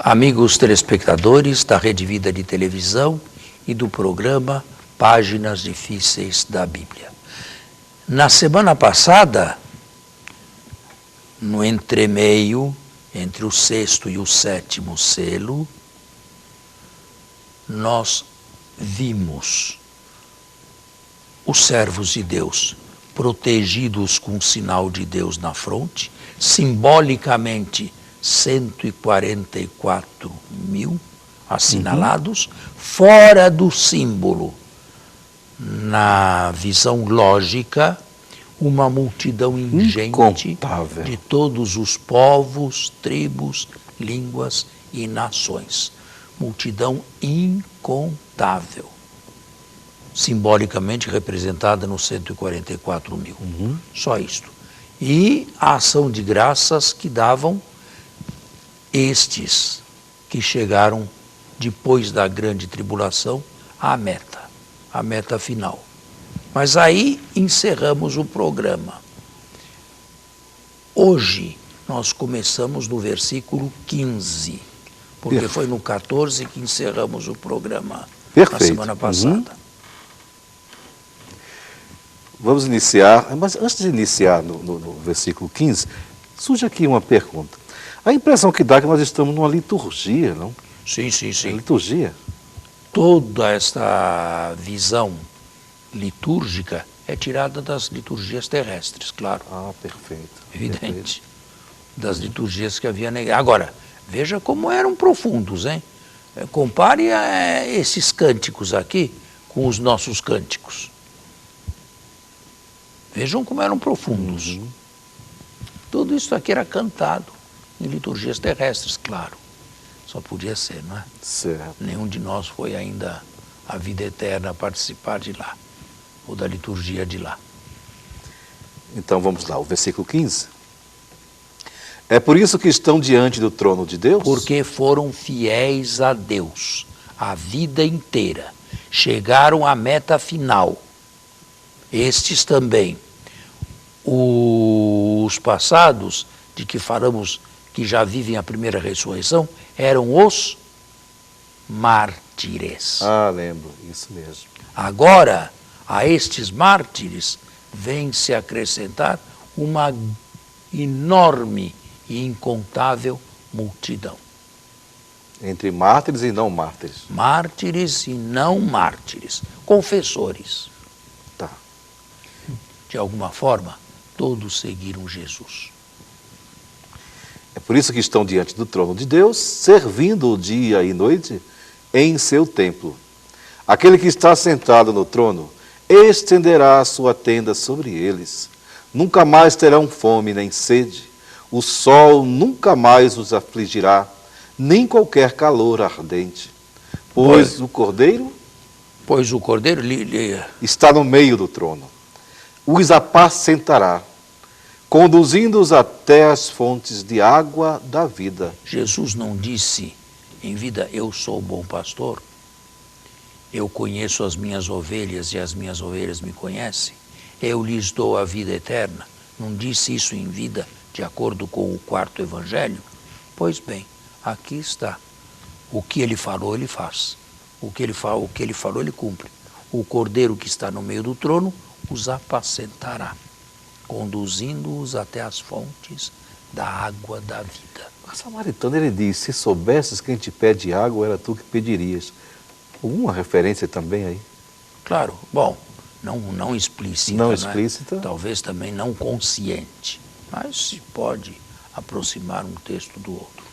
Amigos telespectadores da Rede Vida de Televisão e do programa Páginas Difíceis da Bíblia. Na semana passada, no entremeio, entre o sexto e o sétimo selo, nós vimos os servos de Deus protegidos com o sinal de Deus na fronte, simbolicamente 144 mil assinalados, fora do símbolo. Na visão lógica, uma multidão ingente de todos os povos, tribos, línguas e nações. Multidão incontável, simbolicamente representada nos 144 mil. Só isto. E a ação de graças que davam estes que chegaram depois da grande tribulação à meta final. Mas aí encerramos o programa. Hoje nós começamos no versículo 15, porque foi no 14 que encerramos o programa na semana passada. Vamos iniciar, mas antes de iniciar no versículo 15, surge aqui uma pergunta. A impressão que dá é que nós estamos numa liturgia, não? Sim. Liturgia. Toda esta visão litúrgica é tirada das liturgias terrestres, claro. Perfeito. Evidente. Perfeito. Das liturgias que havia na igreja. Agora, veja como eram profundos, hein? Compare esses cânticos aqui com os nossos cânticos. Vejam como eram profundos. Tudo isso aqui era cantado em liturgias terrestres, claro. Só podia ser, não é? Certo. Nenhum de nós foi ainda à vida eterna a participar de lá, ou da liturgia de lá. Então vamos lá, o versículo 15. É por isso que estão diante do trono de Deus? Porque foram fiéis a Deus a vida inteira. Chegaram à meta final. Estes também. Os passados, de que falamos que já vivem a primeira ressurreição, eram os mártires. Lembro, isso mesmo. Agora, a estes mártires, vem se acrescentar uma enorme e incontável multidão. Entre mártires e não mártires. Mártires e não mártires. Confessores. Tá. De alguma forma, todos seguiram Jesus. É por isso que estão diante do trono de Deus, servindo dia e noite em seu templo. Aquele que está sentado no trono estenderá a sua tenda sobre eles. Nunca mais terão fome nem sede. O sol nunca mais os afligirá, nem qualquer calor ardente. Pois o Cordeiro está no meio do trono. Os apacentará, conduzindo-os até as fontes de água da vida. Jesus não disse em vida, eu sou o bom pastor, eu conheço as minhas ovelhas e as minhas ovelhas me conhecem, eu lhes dou a vida eterna. Não disse isso em vida, de acordo com o quarto evangelho? Pois bem, aqui está. O que ele falou, ele faz. O que ele falou, ele cumpre. O Cordeiro que está no meio do trono os apacentará, conduzindo-os até as fontes da água da vida. O samaritano, ele diz, se soubesses quem te pede água, era tu que pedirias. Alguma referência também aí? Claro, bom, não explícita. Não explícita. Talvez também não consciente, mas se pode aproximar um texto do outro.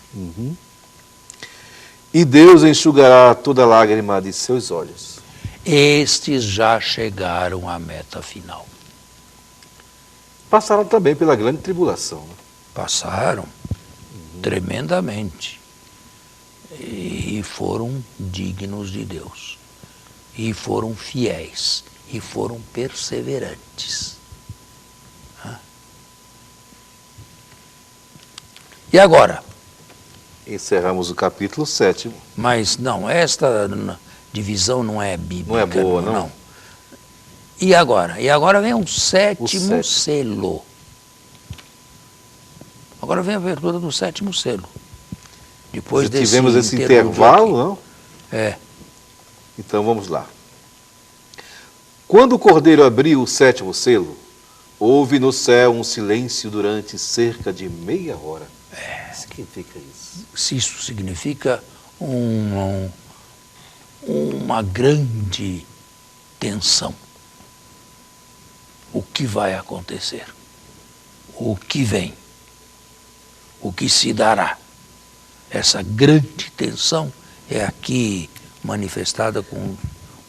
E Deus enxugará toda lágrima de seus olhos. Estes já chegaram à meta final. Passaram também pela grande tribulação. Né? Passaram tremendamente. E foram dignos de Deus. E foram fiéis. E foram perseverantes. E agora? Encerramos o capítulo 7. Mas não, esta divisão não é bíblica. Não é boa, não? E agora? E agora vem o sétimo selo. Agora vem a abertura do sétimo selo. Depois Já desse tivemos esse interlúdio intervalo, aqui. não? É. Então vamos lá. Quando o Cordeiro abriu o 7º selo, houve no céu um silêncio durante cerca de meia hora. O que significa isso? Se isso significa uma grande tensão. O que vai acontecer? O que vem? O que se dará? Essa grande tensão é aqui manifestada com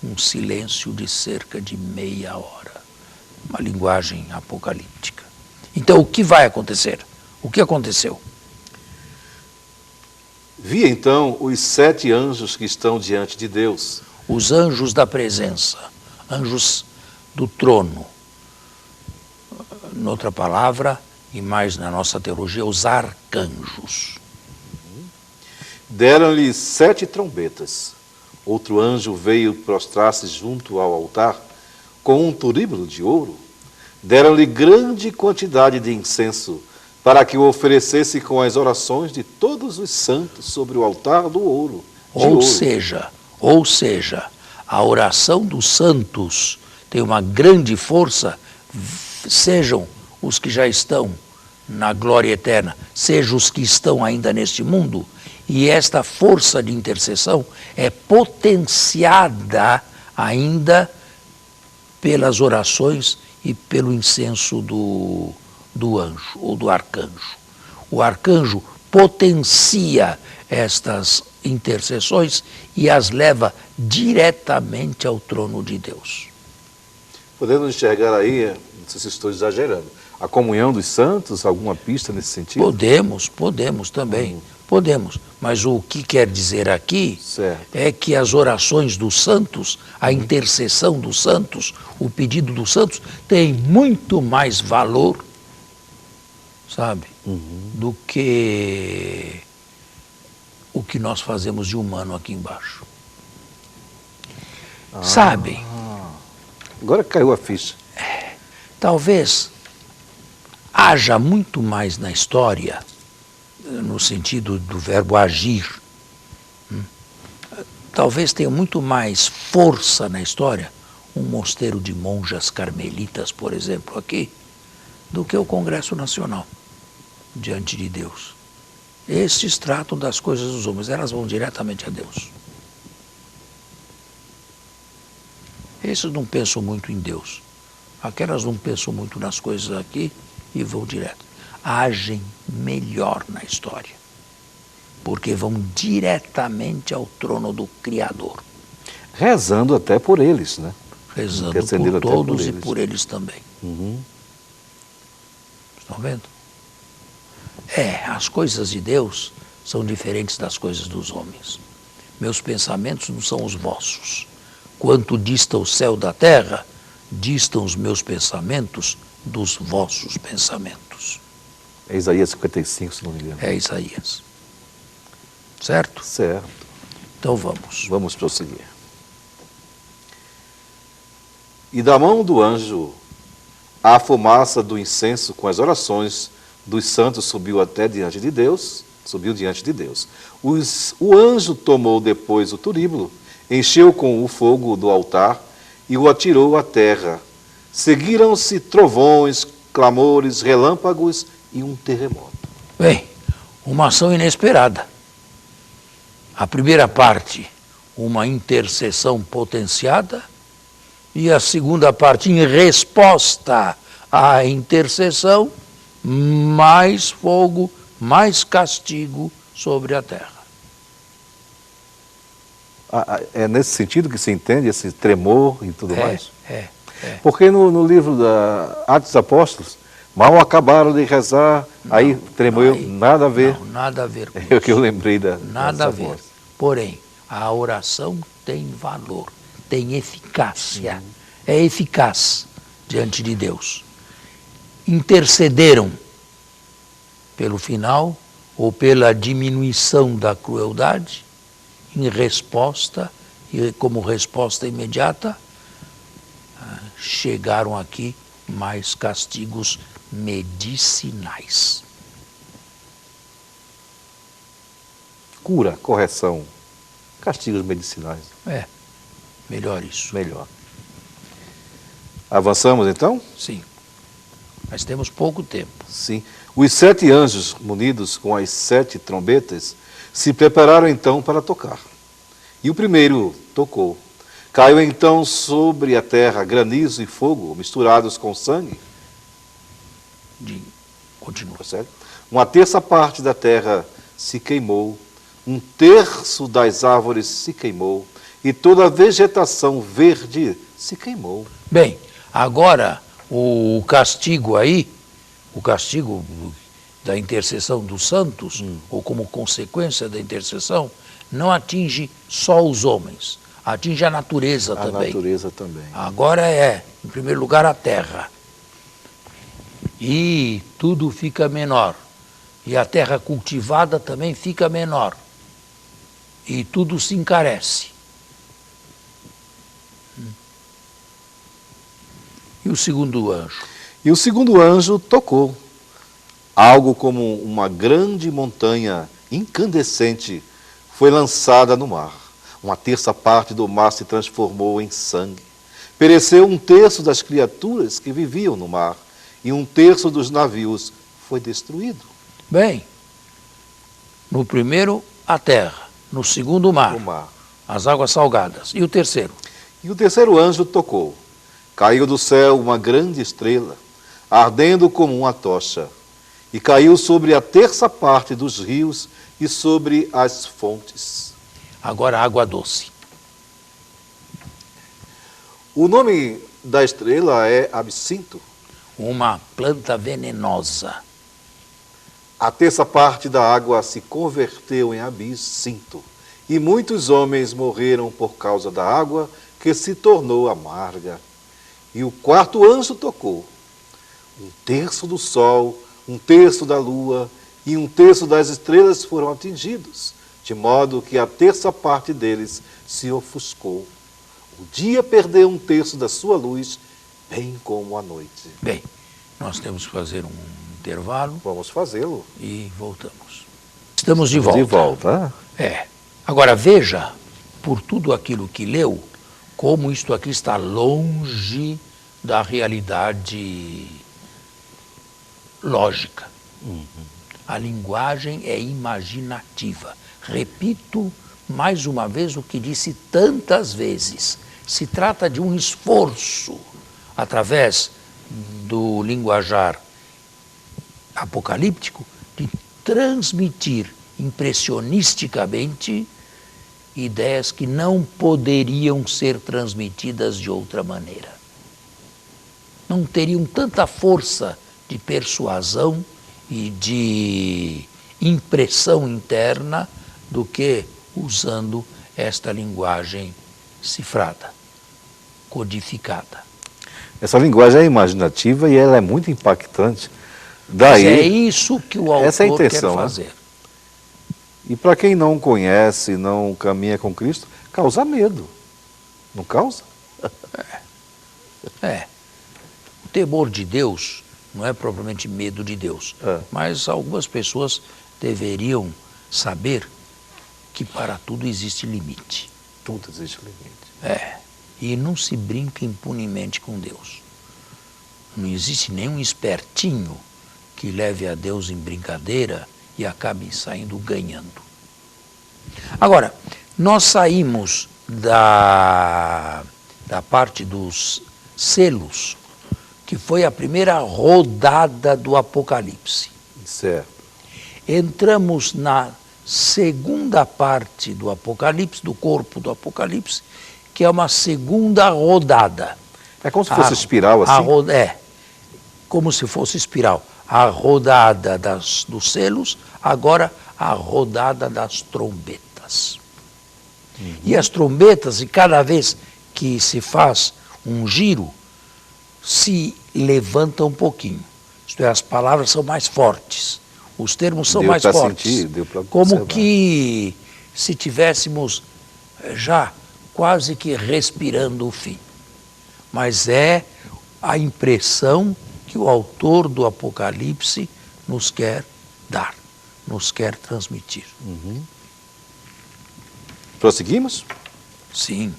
um silêncio de cerca de meia hora. Uma linguagem apocalíptica. Então, o que vai acontecer? O que aconteceu? Vi então os 7 anjos que estão diante de Deus. Os anjos da presença, anjos do trono. Noutra palavra, e mais na nossa teologia, os arcanjos. Deram-lhe 7 trombetas. Outro anjo veio prostrar-se junto ao altar com um turíbulo de ouro. Deram-lhe grande quantidade de incenso para que o oferecesse com as orações de todos os santos sobre o altar do ouro. Ou seja, a oração dos santos tem uma grande força, sejam os que já estão na glória eterna, sejam os que estão ainda neste mundo, e esta força de intercessão é potenciada ainda pelas orações e pelo incenso do anjo ou do arcanjo. O arcanjo potencia estas intercessões e as leva diretamente ao trono de Deus. Podemos enxergar aí, não sei se estou exagerando, a comunhão dos santos, alguma pista nesse sentido? Podemos também, podemos. Mas o que quer dizer aqui Certo. é que as orações dos santos, a intercessão dos santos, o pedido dos santos, tem muito mais valor, sabe, do que o que nós fazemos de humano aqui embaixo. Sabe, Agora caiu a ficha. talvez haja muito mais na história, no sentido do verbo agir. Talvez tenha muito mais força na história um mosteiro de monjas carmelitas, por exemplo, aqui, do que o Congresso Nacional, diante de Deus. Estes tratam das coisas dos homens, elas vão diretamente a Deus. Esses não pensam muito em Deus. Aquelas não pensam muito nas coisas aqui e vão direto. Agem melhor na história, porque vão diretamente ao trono do Criador. Rezando até por eles, né? Rezando Intercedendo por até todos por e eles. por eles também. Uhum. Estão vendo? As coisas de Deus são diferentes das coisas dos homens. Meus pensamentos não são os vossos. Quanto dista o céu da terra, distam os meus pensamentos dos vossos pensamentos. É Isaías 55, se não me engano. É Isaías. Certo? Certo. Então vamos. Vamos prosseguir. E da mão do anjo, a fumaça do incenso com as orações dos santos subiu diante de Deus. O anjo tomou depois o turíbulo, encheu com o fogo do altar e o atirou à terra. Seguiram-se trovões, clamores, relâmpagos e um terremoto. Bem, uma ação inesperada. A primeira parte, uma intercessão potenciada, e a segunda parte, em resposta à intercessão, mais fogo, mais castigo sobre a terra. É nesse sentido que se entende esse tremor e tudo mais? É. Porque no livro da Atos dos Apóstolos, mal acabaram de rezar, aí tremeu, nada a ver. Não, nada a ver com É o que eu lembrei nada a dessa ver. voz. Porém, a oração tem valor, tem eficácia, é eficaz diante de Deus. Intercederam pelo final ou pela diminuição da crueldade, em resposta, e como resposta imediata, chegaram aqui mais castigos medicinais. cura, correção, castigos medicinais. É, melhor isso. Melhor. Avançamos então? Sim. Mas temos pouco tempo. Sim. Os 7 anjos, munidos com as 7 trombetas, se prepararam então para tocar. E o primeiro tocou. Caiu então sobre a terra granizo e fogo, misturados com sangue. Continua. Certo? 1/3 parte da terra se queimou, 1/3 das árvores se queimou, e toda a vegetação verde se queimou. Bem, agora o castigo aí, o castigo da intercessão dos santos, ou como consequência da intercessão, não atinge só os homens, atinge a natureza também. A natureza também. Agora em primeiro lugar, a terra. E tudo fica menor. E a terra cultivada também fica menor. E tudo se encarece. E o segundo anjo? E o segundo anjo tocou. Algo como uma grande montanha incandescente foi lançada no mar. 1/3 parte do mar se transformou em sangue. Pereceu 1/3 das criaturas que viviam no mar, e 1/3 dos navios foi destruído. Bem, no primeiro, a terra. No segundo, o mar. As águas salgadas. E o terceiro? E o terceiro anjo tocou. Caiu do céu uma grande estrela, ardendo como uma tocha, e caiu sobre a 1/3 parte dos rios e sobre as fontes. Agora, água doce. O nome da estrela é absinto. Uma planta venenosa. A 1/3 parte da água se converteu em absinto, e muitos homens morreram por causa da água que se tornou amarga. E o quarto anjo tocou. 1/3 do sol, 1/3 da lua e 1/3 das estrelas foram atingidos, de modo que a 1/3 parte deles se ofuscou. O dia perdeu 1/3 da sua luz, bem como a noite. Bem, nós temos que fazer um intervalo. Vamos fazê-lo. E voltamos. Estamos de volta. De volta. Agora veja, por tudo aquilo que leu, como isto aqui está longe da realidade lógica. A linguagem é imaginativa. Repito mais uma vez o que disse tantas vezes. Se trata de um esforço, através do linguajar apocalíptico, de transmitir impressionisticamente ideias que não poderiam ser transmitidas de outra maneira. Não teriam tanta força de persuasão e de impressão interna do que usando esta linguagem cifrada, codificada. Essa linguagem é imaginativa e ela é muito impactante. Daí, mas é isso que o autor quer fazer. Né? E para quem não conhece, não caminha com Cristo, causa medo. Não causa? O temor de Deus não é propriamente medo de Deus. Mas algumas pessoas deveriam saber que para tudo existe limite. Tudo existe limite. E não se brinca impunemente com Deus. Não existe nenhum espertinho que leve a Deus em brincadeira e acabe saindo ganhando. Agora, nós saímos da parte dos selos, que foi a primeira rodada do Apocalipse. Certo. Entramos na segunda parte do Apocalipse, do corpo do Apocalipse, que é uma segunda rodada. É como se fosse espiral assim? Como se fosse espiral. A rodada dos selos, agora a rodada das trombetas. E as trombetas, e cada vez que se faz um giro, se levanta um pouquinho. Isto é, as palavras são mais fortes, os termos são mais fortes. Como que se tivéssemos já quase que respirando o fim. Mas é a impressão que o autor do Apocalipse nos quer dar, nos quer transmitir. Prosseguimos? Sim.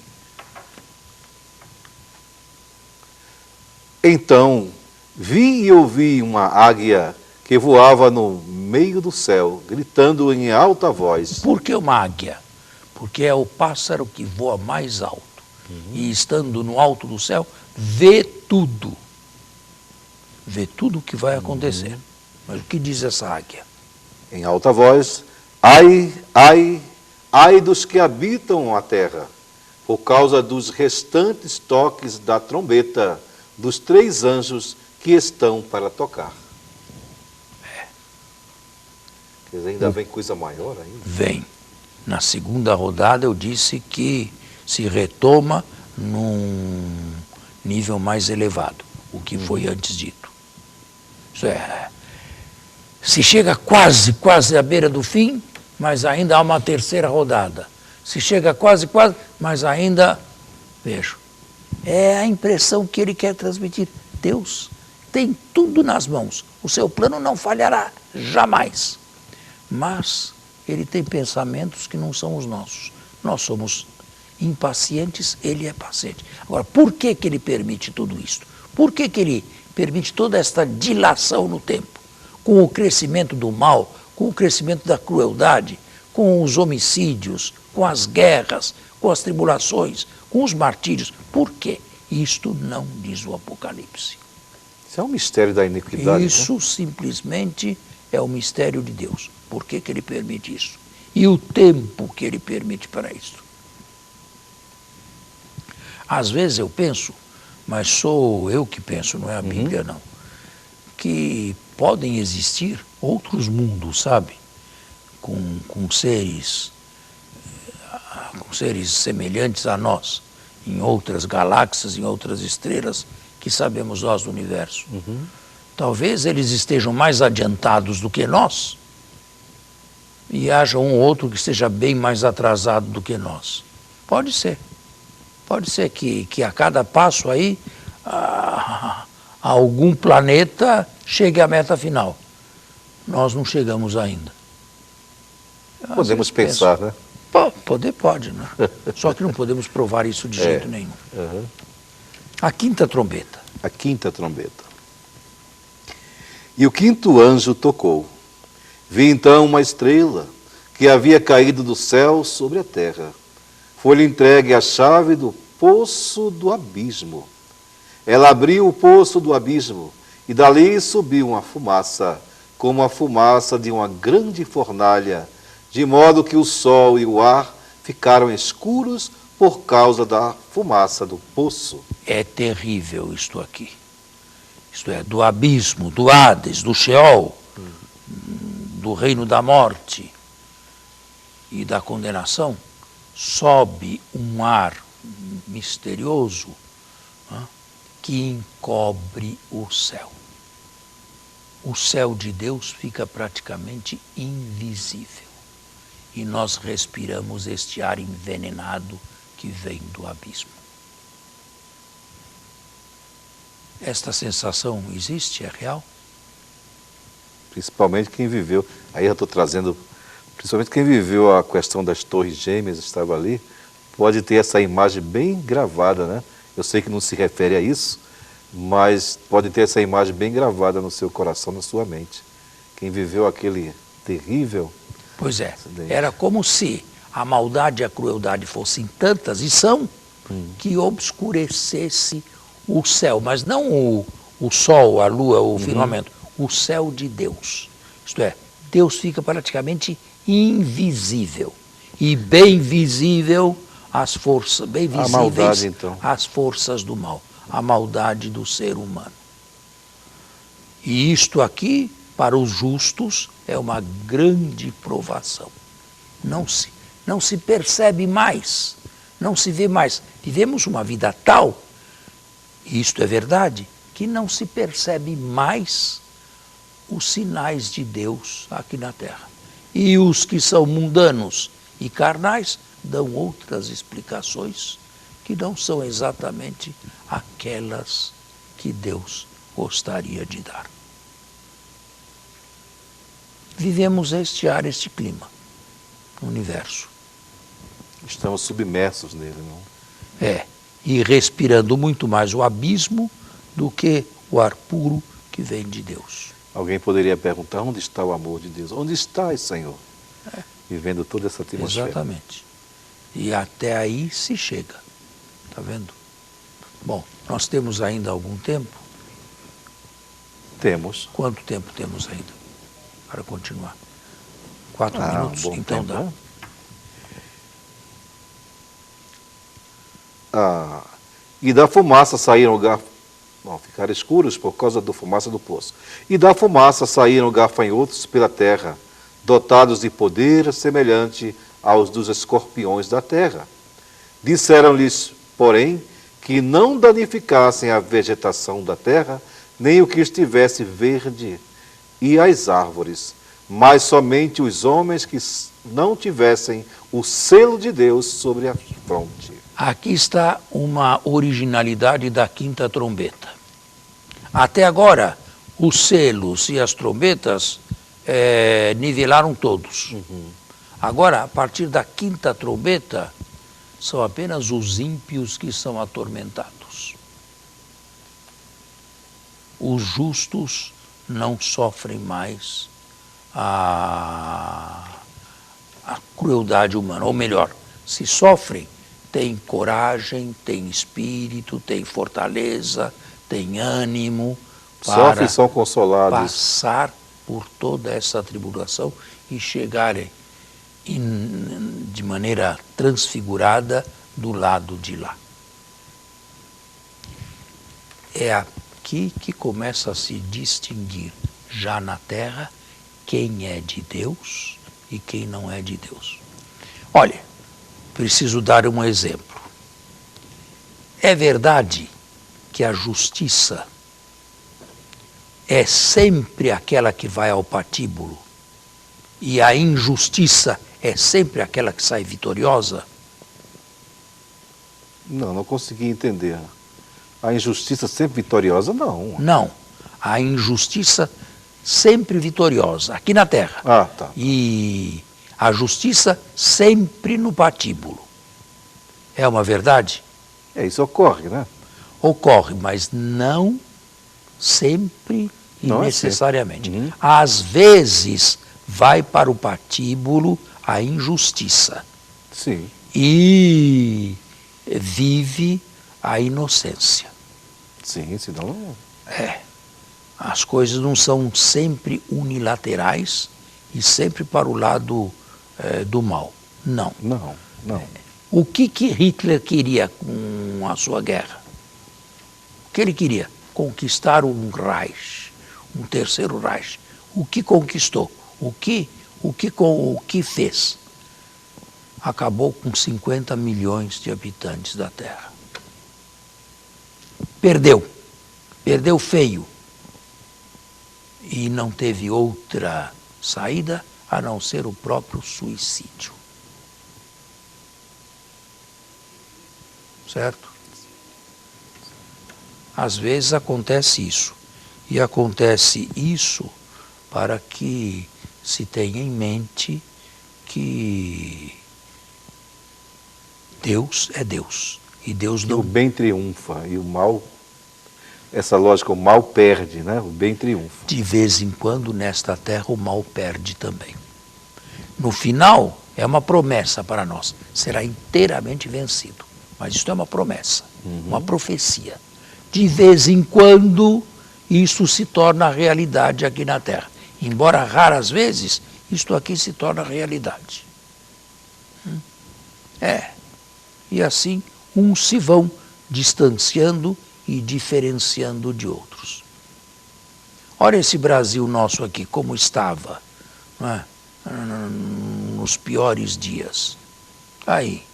Então, vi e ouvi uma águia que voava no meio do céu, gritando em alta voz. Por que uma águia? Porque é o pássaro que voa mais alto. E estando no alto do céu, vê tudo. Vê tudo o que vai acontecer. Mas o que diz essa águia? Em alta voz, ai, ai, ai dos que habitam a terra, por causa dos restantes toques da trombeta dos 3 anjos que estão para tocar. Quer dizer, ainda vem coisa maior ainda? Vem. Na segunda rodada eu disse que se retoma num nível mais elevado, o que foi antes dito. Isso é, se chega quase à beira do fim, mas ainda há uma terceira rodada. Se chega quase, mas ainda, vejo, é a impressão que ele quer transmitir. Deus tem tudo nas mãos. O seu plano não falhará, jamais. Mas ele tem pensamentos que não são os nossos. Nós somos impacientes, ele é paciente. Agora, por que ele permite tudo isso? Por que ele permite toda esta dilação no tempo? Com o crescimento do mal, com o crescimento da crueldade, com os homicídios, com as guerras, com as tribulações, com os martírios. Por quê? Isto não diz o Apocalipse. Isso é um mistério da iniquidade. Isso simplesmente é o mistério de Deus. Por que ele permite isso? E o tempo que ele permite para isso. Às vezes eu penso, mas sou eu que penso, não é a Bíblia não, que podem existir outros mundos, sabe? Com seres semelhantes a nós, em outras galáxias, em outras estrelas que sabemos nós do universo. Talvez eles estejam mais adiantados do que nós e haja um ou outro que esteja bem mais atrasado do que nós. Pode ser. Pode ser que a cada passo aí algum planeta chegue à meta final. Nós não chegamos ainda. Podemos pensar, né? Pode, né? Só que não podemos provar isso de jeito nenhum. A quinta trombeta. A quinta trombeta. E o 5º anjo tocou. Vi então uma estrela que havia caído do céu sobre a terra. Foi-lhe entregue a chave do poço do abismo. Ela abriu o poço do abismo e dali subiu uma fumaça, como a fumaça de uma grande fornalha, de modo que o sol e o ar ficaram escuros por causa da fumaça do poço. É terrível isto aqui. Isto é, do abismo, do Hades, do Sheol, do reino da morte e da condenação, sobe um ar misterioso que encobre o céu. O céu de Deus fica praticamente invisível. E nós respiramos este ar envenenado que vem do abismo. Esta sensação existe? É real? Principalmente quem viveu, aí eu estou trazendo, principalmente quem viveu a questão das torres gêmeas, estava ali, pode ter essa imagem bem gravada, né? Eu sei que não se refere a isso, mas pode ter essa imagem bem gravada no seu coração, na sua mente. Quem viveu aquele terrível... Pois é, era como se a maldade e a crueldade fossem tantas, e são, que obscurecesse o céu, mas não o sol, a lua, o firmamento, o céu de Deus. Isto é, Deus fica praticamente invisível e bem visível as forças, bem visíveis maldade, então. as forças do mal, a maldade do ser humano. E isto aqui, para os justos, é uma grande provação. Não se percebe mais, não se vê mais. Vivemos uma vida tal, e isto é verdade, que não se percebe mais os sinais de Deus aqui na Terra. E os que são mundanos e carnais dão outras explicações que não são exatamente aquelas que Deus gostaria de dar. Vivemos este ar, este clima no universo. Estamos submersos nele, não? É, e respirando muito mais o abismo do que o ar puro que vem de Deus. Alguém poderia perguntar, onde está o amor de Deus? Onde estás, Senhor? Vivendo toda essa atmosfera. Exatamente. E até aí se chega. Está vendo? Bom, nós temos ainda algum tempo? Temos. Quanto tempo temos ainda para continuar? 4 minutos? Bom Então tempo, dá. né? E da fumaça saíram ficaram escuros por causa da fumaça do poço. E da fumaça saíram gafanhotos pela terra, dotados de poder semelhante aos dos escorpiões da terra. Disseram-lhes, porém, que não danificassem a vegetação da terra, nem o que estivesse verde, e as árvores, mas somente os homens que não tivessem o selo de Deus sobre a fronte. Aqui está uma originalidade da quinta trombeta. Até agora, os selos e as trombetas nivelaram todos. Agora, a partir da quinta trombeta, são apenas os ímpios que são atormentados. Os justos não sofrem mais a crueldade humana, ou melhor, se sofrem, tem coragem, tem espírito, tem fortaleza, tem ânimo Sofrem e são consolados. passar por toda essa tribulação e chegarem de maneira transfigurada do lado de lá. É aqui que começa a se distinguir, já na terra, quem é de Deus e quem não é de Deus. Olha, preciso dar um exemplo. É verdade que a justiça é sempre aquela que vai ao patíbulo e a injustiça é sempre aquela que sai vitoriosa? Não consegui entender. A injustiça sempre vitoriosa? Não. Não. A injustiça sempre vitoriosa, aqui na terra. Tá. E a justiça sempre no patíbulo. É uma verdade? Isso ocorre, né? Ocorre, mas não sempre e Não necessariamente. É sempre. Às vezes vai para o patíbulo a injustiça. Sim. E vive a inocência. Sim, senão... As coisas não são sempre unilaterais e sempre para o lado do mal. Não. Não. O que Hitler queria com a sua guerra? O que ele queria? Conquistar um Reich, um terceiro Reich. O que conquistou? O que fez? Acabou com 50 milhões de habitantes da Terra. Perdeu feio. E não teve outra saída a não ser o próprio suicídio. Certo? Às vezes acontece isso. E acontece isso para que se tenha em mente que Deus é Deus. E Deus não... O bem triunfa e o mal... Essa lógica, o mal perde, né? O bem triunfa. De vez em quando, nesta terra, o mal perde também. No final, é uma promessa para nós. Será inteiramente vencido. Mas isso é uma promessa, uma profecia. De vez em quando, isso se torna realidade aqui na terra. Embora raras vezes, isto aqui se torna realidade. E assim, uns se vão distanciando e diferenciando de outros. Olha esse Brasil nosso aqui, como estava, não é? Nos piores dias. Aí.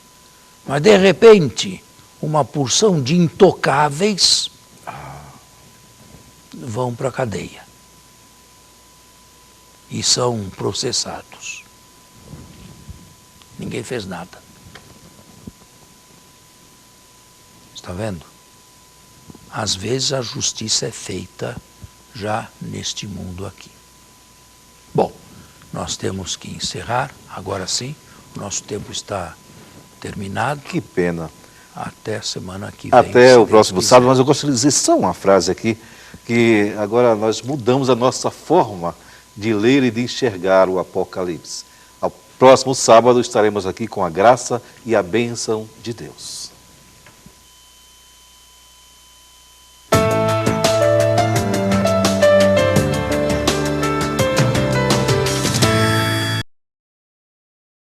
Mas, de repente, uma porção de intocáveis vão para a cadeia. E são processados. Ninguém fez nada. Está vendo? Às vezes a justiça é feita já neste mundo aqui. Bom, nós temos que encerrar, agora sim, o nosso tempo está terminado. Que pena. Até a semana que vem. Até se o Deus próximo quiser. sábado, mas eu gostaria de dizer só uma frase aqui, que agora nós mudamos a nossa forma de ler e de enxergar o Apocalipse. Ao próximo sábado estaremos aqui com a graça e a bênção de Deus.